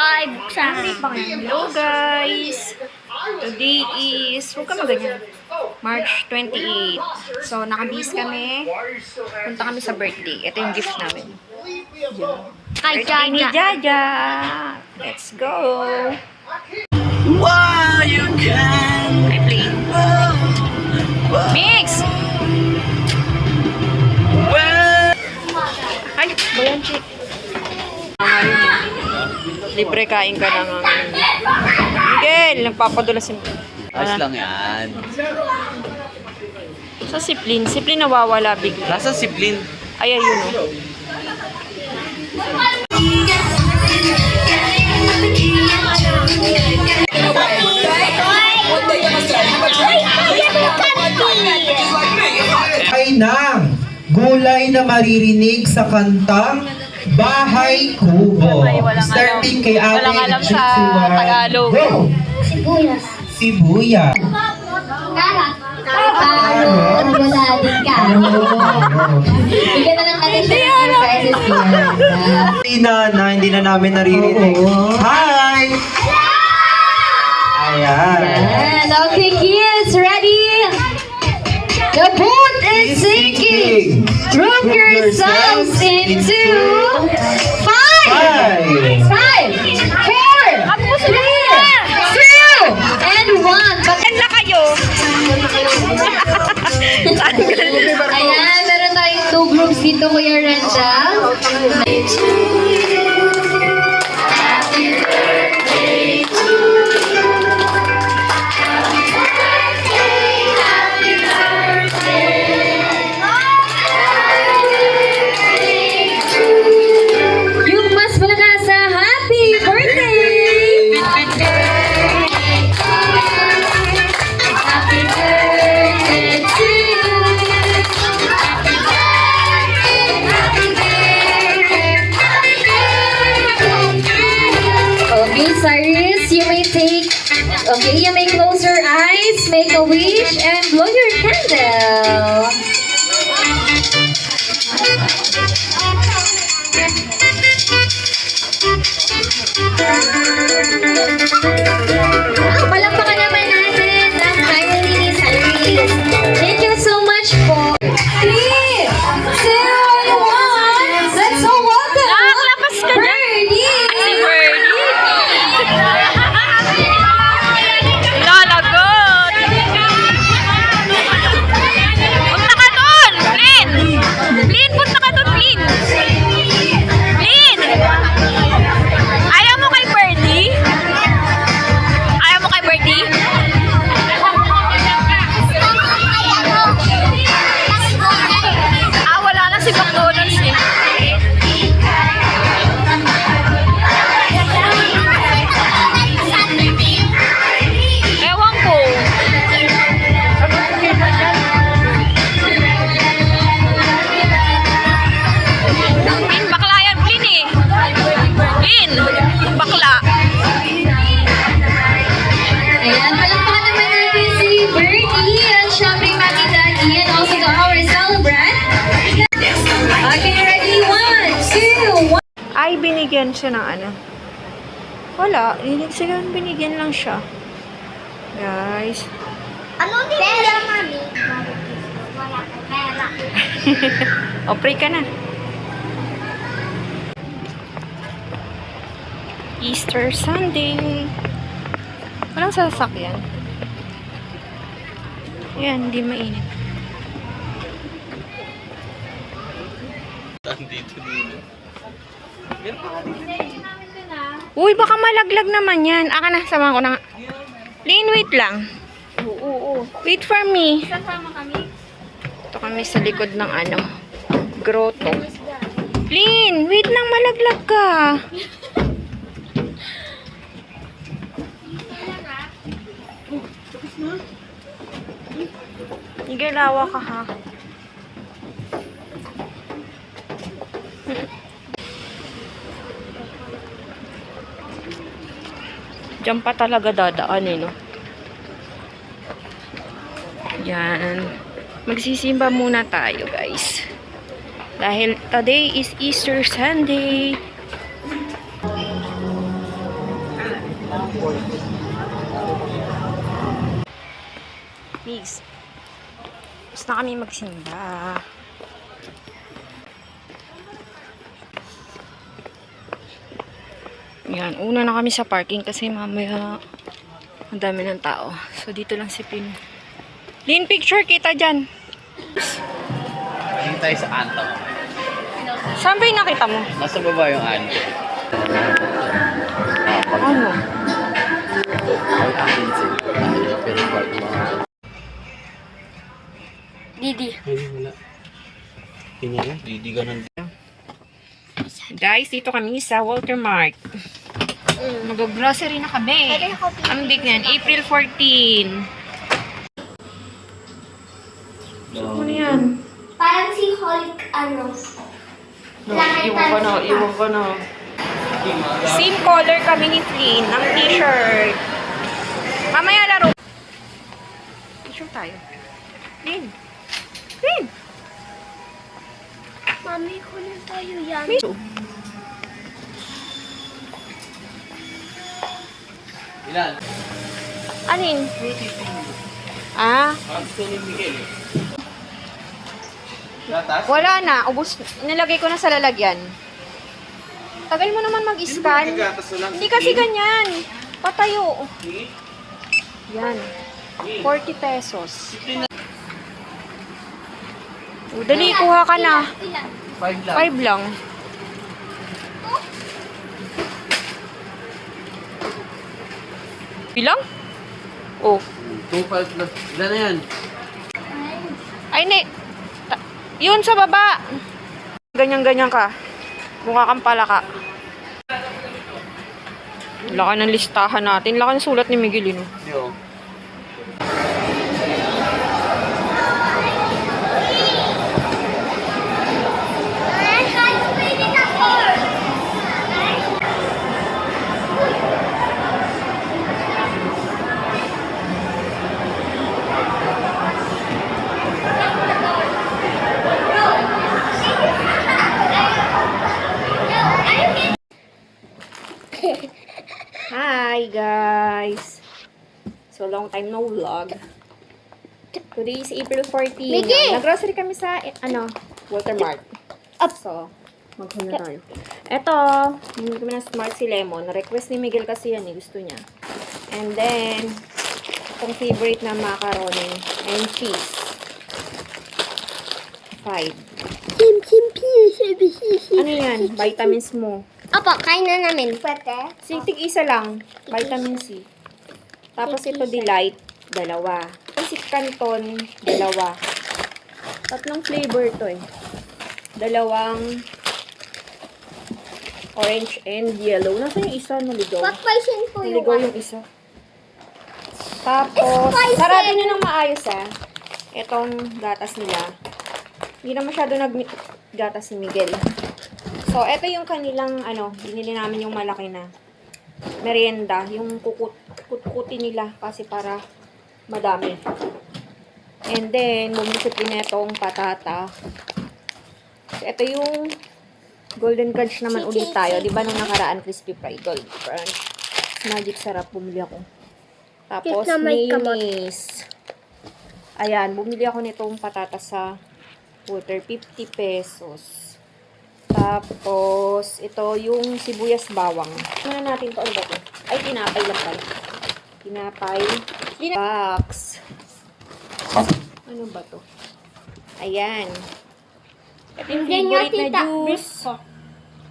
Ay, buksan. Hello guys! Today is, huwag ka maganyan, March 28. So, nakabis kami. Punta kami sa birthday. Ito yung gift namin. Kay Birthday ni Jaja. Jaja! Let's go! Wow, you can. I play. Mix! Well, Ay, bayan chick. Libre kain ka na nga. Miguel, nagpapadulas yung... ayos lang yan. Sa siplin. Siplin nawawala bigla. Nasa siblin. Ay, ayun o. Ay ng gulay na maririnig sa kantang Bahay Kubo. Starting kay Ate Walang alam sa Jitsuan. Tagalog. Go! Sibuyas. Sibuyas. Karat. Carrot. Wala din carrot. Bigyan na lang natin siya ng surprises niya. Hindi na namin naririnig. Hi! Ayan. And okay, kids, ready? The boat is sinking. Group yourselves into 5, 4, 3, 2, and 1. Bakit na kayo? Ayan, meron tayong 2 groups dito, Kuya Randall. Yung mas malakas sa happy birthday! Happy birthday to you! Happy birthday, happy birthday, happy birthday! Okay, Cyrus, you may close your eyes, make a wish, and blow your candle. Palakpakan naman natin ang family ni Cyrus. Thank you so much po. 3, 2, 1, let's all welcome Nakakalapas ka dyan. Birdie! Si Birdie. Lalagot. Punta ka doon, Lin. Lin, punta ka doon, Lin. Lin. Ayaw mo kay Birdie? Ayaw mo kay Birdie? Wala na si McDonald's eh. Ewan ko. Lin, bakla yan, Lin eh. Lin, bakla. Ayan, palakpakan naman natin si Birdie at syempre Mami Daddy and also to our celebrant. Okay, ready? 1, 2, 1. Ay, binigyan siya ng ano. Wala, binigyan lang siya. Guys. Ano ni pera, Mami? Wala ka pera. O, pray ka na. Easter Sunday. Walang sasakyan. Ayan, hindi mainit. Dito. Uy, baka malaglag naman yan. Aka na, sama ko na nga. Lane, wait lang. Oo. Wait for me. Kasama kami. Ito kami sa likod ng ano, grotto. Lane, wait lang, malaglag ka. Igalawa ka ha. Diyan pa talaga dadaan eh, no? Yan. Magsisimba muna tayo, guys. Dahil today is Easter Sunday. Migs. Gusto na kami magsimba. Yan, una na kami sa parking kasi mamaya ang dami ng tao. So, dito lang si Pin. Lin, picture kita dyan. Hindi tayo sa Anto. Saan ba yung nakita mo? Nasa baba yung Anto. Ano? Ay, akin sila. Pero pag mga... Didi. Ay, wala. Tingnan, Didi ganun. Guys, dito kami sa Walter Mart. Mag-grocery na kami. Ang big na yan. April 14. Ano yan? Parang si Hulk, ano. Iwan ko na. Same color kami ni Flynn ng t-shirt. Mamaya laro. T-shirt tayo. Flynn. Flynn. Mami, kunin tayo yan. Ilan? Anin? Ah, Gusto ni Miguel eh. Gatas? wala na. Ubus. Nilagay ko na sa lalagyan. Tagal mo naman mag-scan. Hindi kasi ganyan. Patayo. Yan. 40 pesos. O, dali, kuha ka na. 5 lang. 5 lang. Bilang? Oh. 2.5 lang. Ilan na yan? Ay, yun sa baba. Ganyan-ganyan ka. Mukha kang palaka. Laka ng listahan natin. Laka ng sulat ni Miguel, no? Yo. Hi, guys. So, long time no vlog. Today is April 14. Miggy! Nag-grocery kami sa, Walter Mart. So, maghuna tayo. Eto, hindi kami ng Smart si Lemon. Request ni Miguel kasi yan, gusto niya. And then, itong favorite na macaroni and cheese. 5. Ano yan? Vitamins mo. Opo, kain na namin. Pwede? Tig isa lang. Vitamin C. Tapos ito Delight, 2. Pancit Canton, 2. Tatlong flavor to eh. 2 orange and yellow. Nasaan yung isa? Naligaw. What version po yung Naligaw yung isa. Tapos, sarado nyo ng maayos Itong gatas nila. Hindi na masyado gatas ni Miguel. So, ito yung kanilang, binili namin yung malaki na merienda. Yung kukuti nila kasi para madami. And then, bumili din itong patata. So, ito yung Golden Crunch naman ulit tayo. Di ba nung nakaraan, crispy fried Golden Crunch. Magic sarap, bumili ako. Tapos, mayonnaise. Ayan, bumili ako nitong patata sa Walter, 50 pesos. Tapos, ito yung sibuyas bawang. Ano natin to? Ano ba ito? Ay, tinapay lang pala. Tinapay. Box. Ano ba to? Ayan. Ito yung favorite na juice.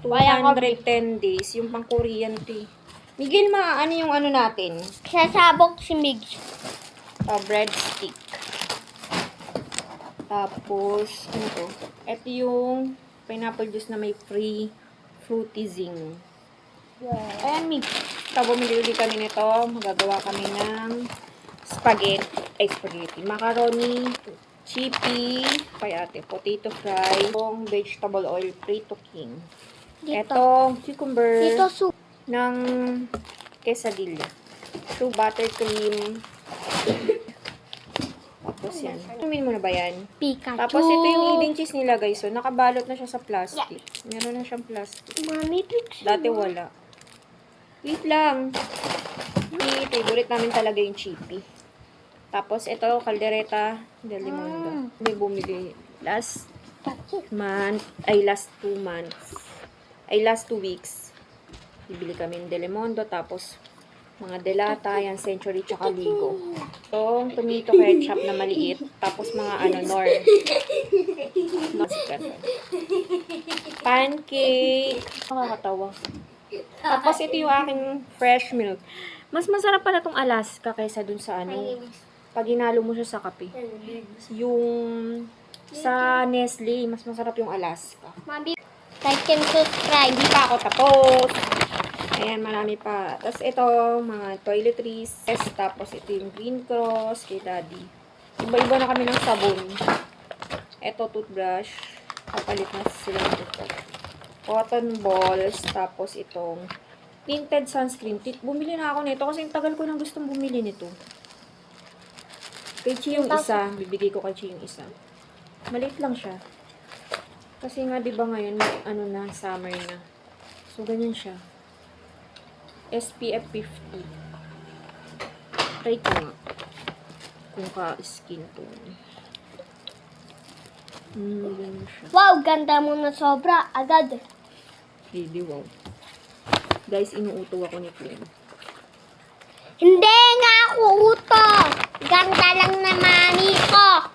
210 days. Yung pang Korean tea. Miguel, ano yung ano natin? Sasabog si Migs. Breadstick. Tapos, ano to? Ito yung pineapple juice na may free fruity zing. Ayan, bumili ulit kami nito. Magagawa kami ng spaghetti, macaroni, chippy, potato fry, yung vegetable oil, prito king. Ito, cucumber Dito soup. ng quesadilla. Ito, buttercream. Tapos yan. Tumin mo na ba yan? Pikachu. Tapos ito yung hidden cheese nila guys. So, nakabalot na siya sa plastic. Meron na siyang plastic. Mami, picture. Dati wala. Wait lang. Favorite namin talaga yung chippy. Tapos, ito, caldereta del Mundo. May bumili last month, ay last 2 months. Ay last 2 weeks. Bibili kami ng Delimundo, tapos mga delata, yan, Century, tsaka Ligo. Itong tomato ketchup na maliit, tapos mga Nor. Pancake. Nakakatawa. Tapos ito yung aking fresh milk. Mas masarap pala tong Alaska kaysa dun sa pag inalo mo siya sa kape. Yung sa Nestle, mas masarap yung Alaska. Mami, like and subscribe. Hindi pa ako tapos. Ayan, marami pa. Tapos ito, mga toiletries. Tapos ito yung Green Cross kay Daddy. Iba-iba na kami ng sabon. Ito, toothbrush. Kapalit na sila ng toothbrush. Cotton balls. Tapos itong tinted sunscreen. Bumili na ako nito kasi yung tagal ko nang gustong bumili nito. Kay Chi yung isa. Bibigay ko kay Chi yung isa. Maliit lang siya. Kasi nga, di ba ngayon, summer na. So, ganyan siya. SPF 50. Try ko nga. Kung ka-skin tone. Ganyan siya. Wow, ganda mo na sobra. Agad. Really, wow. Guys, inuuto ako ni Flynn. Hindi nga ako uto. Ganda lang na mami ko.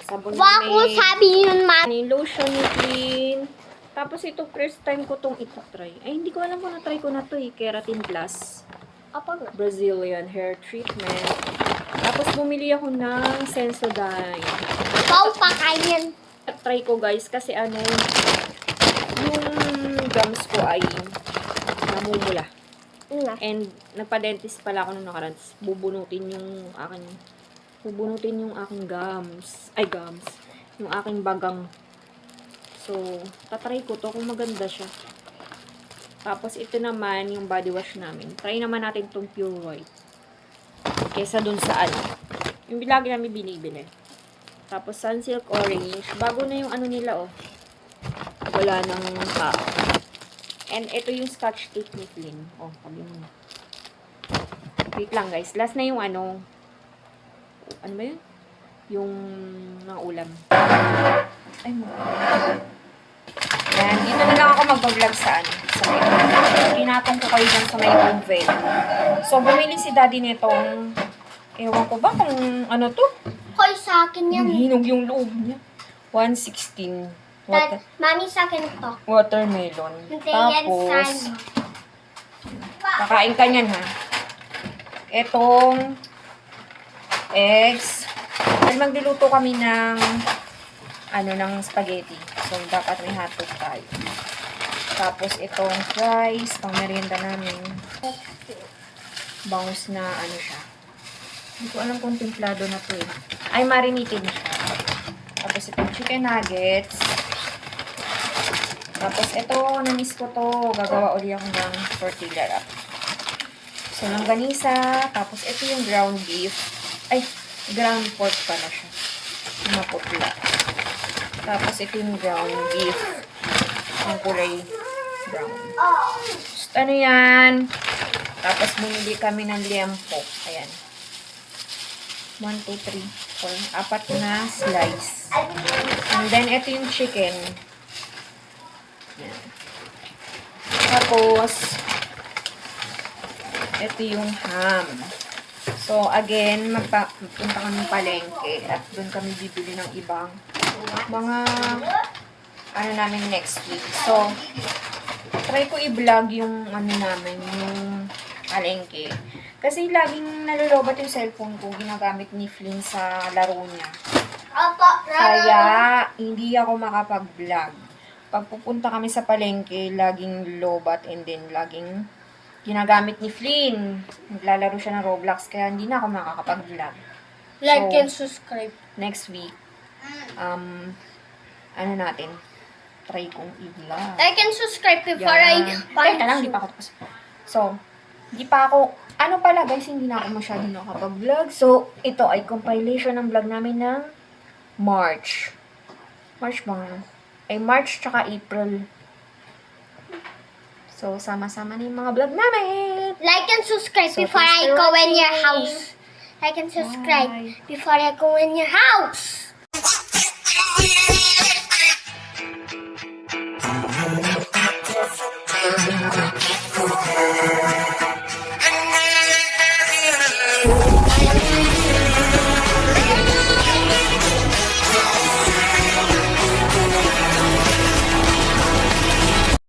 Sabon Wag ko sabi yun, mami. Lotion ni Flynn. Tapos ito, first time ko tong itatry. Ay, hindi ko alam kung na-try ko na to eh. Keratin Plus. Apa nga? Brazilian hair treatment. Tapos bumili ako ng Sensodyne. Wow, pakain. Try ko guys kasi yung gums ko ay namumula. And nagpa-dentist pala ako nung nakaraan. Bubunutin yung aking gums. Yung aking bagang. So, tatry ko to kung maganda siya. Tapos, ito naman yung body wash namin. Try naman natin tong Pure White. Kesa dun sa yung lagi namin binibili. Tapos, Sunsilk Orange. Bago na yung nila, oh. Wala nang tao. And, ito yung Scotch Tape ni Flynn. Oh, sabi mo na. Wait lang, guys. Last na yung ano ba yun? Yung mga ulam. Ay, mo. Yan, dito na lang ako mag-vlog sa tinatong ko kayo dyan sa may oven. So, bumili si Daddy nitong, ewan ko ba kung ano to? Hoy, sa akin yan. Hinog yung loob niya. 116. Mami, sa akin to. Watermelon. Hindi yan Tapos, sa'yo. kakain ka niyan, ha? Etong eggs. Dahil magluluto kami ng ng spaghetti. So, dapat may hotdog tayo. Tapos, itong fries, pang merienda namin. Bangus na siya. Hindi ko alam kung templado na to eh. Ay, marinated siya. Tapos, itong chicken nuggets. Tapos, ito, na-miss ko to. Gagawa ulit ako ng tortilla wrap. So, langganisa. Tapos, ito yung ground beef. Ay, ground pork pala siya. Maputla. Tapos, ito yung ground beef. Ang kulay brown. Just, yan. Tapos, bumili kami ng liempo. Ayan. 1, 2, 3, 4. 4 na slice. And then, ito yung chicken. Ayan. Tapos, ito yung ham. So, again, magpunta kami palengke at doon kami bibili ng ibang mga namin next week. So, try ko i-vlog yung namin, yung palengke. Kasi laging nalulobat yung cellphone ko, ginagamit ni Flynn sa laro niya. Kaya, hindi ako makapag-vlog. Pag pupunta kami sa palengke, laging lobat and then laging ginagamit ni Flynn. Naglalaro siya ng Roblox, kaya hindi na ako makakapag-vlog. Like and subscribe. Next week, natin, try kong i-vlog. Like and subscribe before Teka lang, di pa ako tapos. So, di pa ako, pala guys, hindi na ako masyado nakapag-vlog. So, ito ay compilation ng vlog namin ng March. March ba nga? Ay, March tsaka April. So, sama-sama na yung mga vlog namin. Like and subscribe before I go in your house. Like and subscribe before I go in your house.